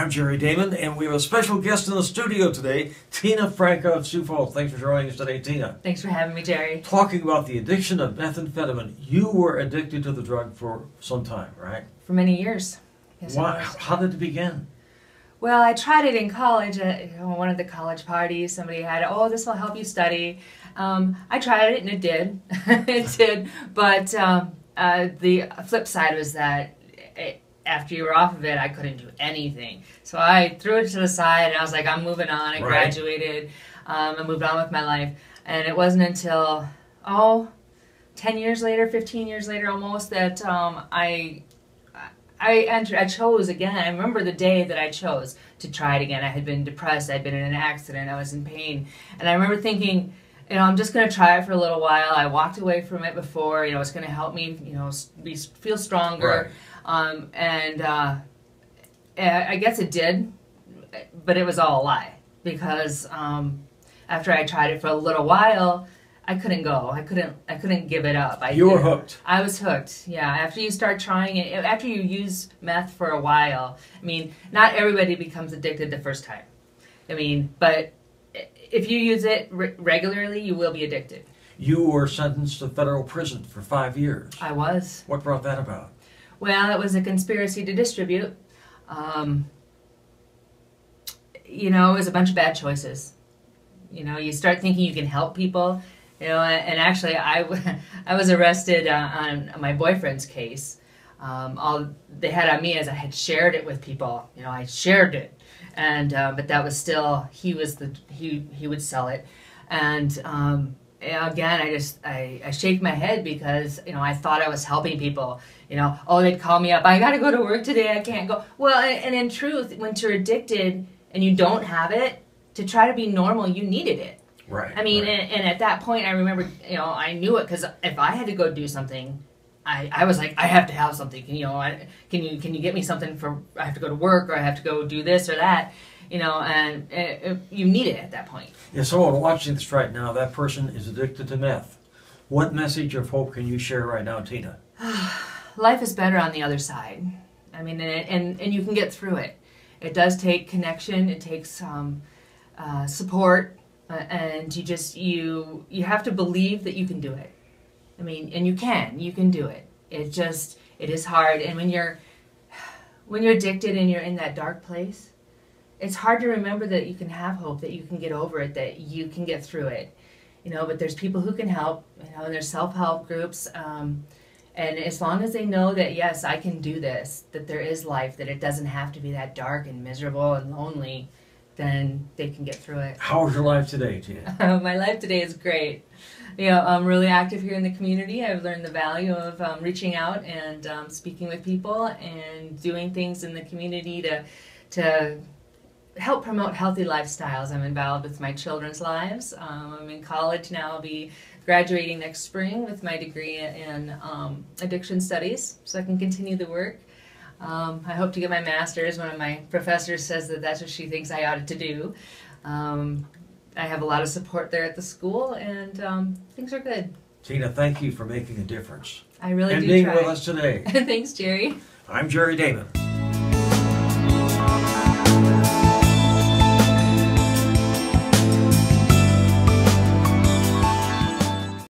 I'm Jerry Damon, and we have a special guest in the studio today, Tina Franka of Sioux Falls. Thanks for joining us today, Tina. Thanks for having me, Jerry. Talking about the addiction of methamphetamine. You were addicted to the drug for some time, right? For many years. Yes, Why? How did it begin? Well, I tried it in college at one of the college parties. Somebody had, oh, this will help you study. I tried it and it did. It did. But the flip side was that after you were off of it, I couldn't do anything. So I threw it to the side and I was like, I'm moving on. I graduated. I moved on with my life. And it wasn't until, 10 years later, 15 years later almost, that I chose again. I remember the day that I chose to try it again. I had been depressed. I'd been in an accident. I was in pain. And I remember thinking, I'm just going to try it for a little while. I walked away from it before. It's going to help me, feel stronger. Right. I guess it did, but it was all a lie. Because after I tried it for a little while, I couldn't go. I couldn't give it up. You were hooked. I was hooked. Yeah. After you start trying it, after you use meth for a while, not everybody becomes addicted the first time. But if you use it regularly, you will be addicted. You were sentenced to federal prison for 5 years. I was. What brought that about? Well, it was a conspiracy to distribute. It was a bunch of bad choices. You start thinking you can help people. And actually, I was arrested on my boyfriend's case. All they had on me is I had shared it with people. I shared it, and but that was still he would sell it, and again I shake my head because I thought I was helping people. They'd call me up. I got to go to work today. I can't go. Well, and in truth, when you're addicted and you don't have it, to try to be normal, you needed it. Right. And at that point, I remember, I knew it because if I had to go do something, I was like, I have to have something. Can you get me something for? I have to go to work, or I have to go do this or that. And you need it at that point. Yeah. Someone watching this right now, that person is addicted to meth. What message of hope can you share right now, Tina? Life is better on the other side. And you can get through it. It does take connection. It takes support. And you have to believe that you can do it. And you can do it. It is hard. And when you're addicted and you're in that dark place, it's hard to remember that you can have hope, that you can get over it, that you can get through it. But there's people who can help, and there's self-help groups. And as long as they know that, yes, I can do this, that there is life, that it doesn't have to be that dark and miserable and lonely, then they can get through it. How's your life today, Tina? My life today is great. I'm really active here in the community. I've learned the value of reaching out and speaking with people and doing things in the community to help promote healthy lifestyles. I'm involved with my children's lives. I'm in college now. I'll be graduating next spring with my degree in addiction studies, so I can continue the work. I hope to get my master's. One of my professors says that that's what she thinks I ought to do. I have a lot of support there at the school, and things are good. Tina, thank you for making a difference. I really do try. And being with us today. Thanks, Jerry. I'm Jerry Damon.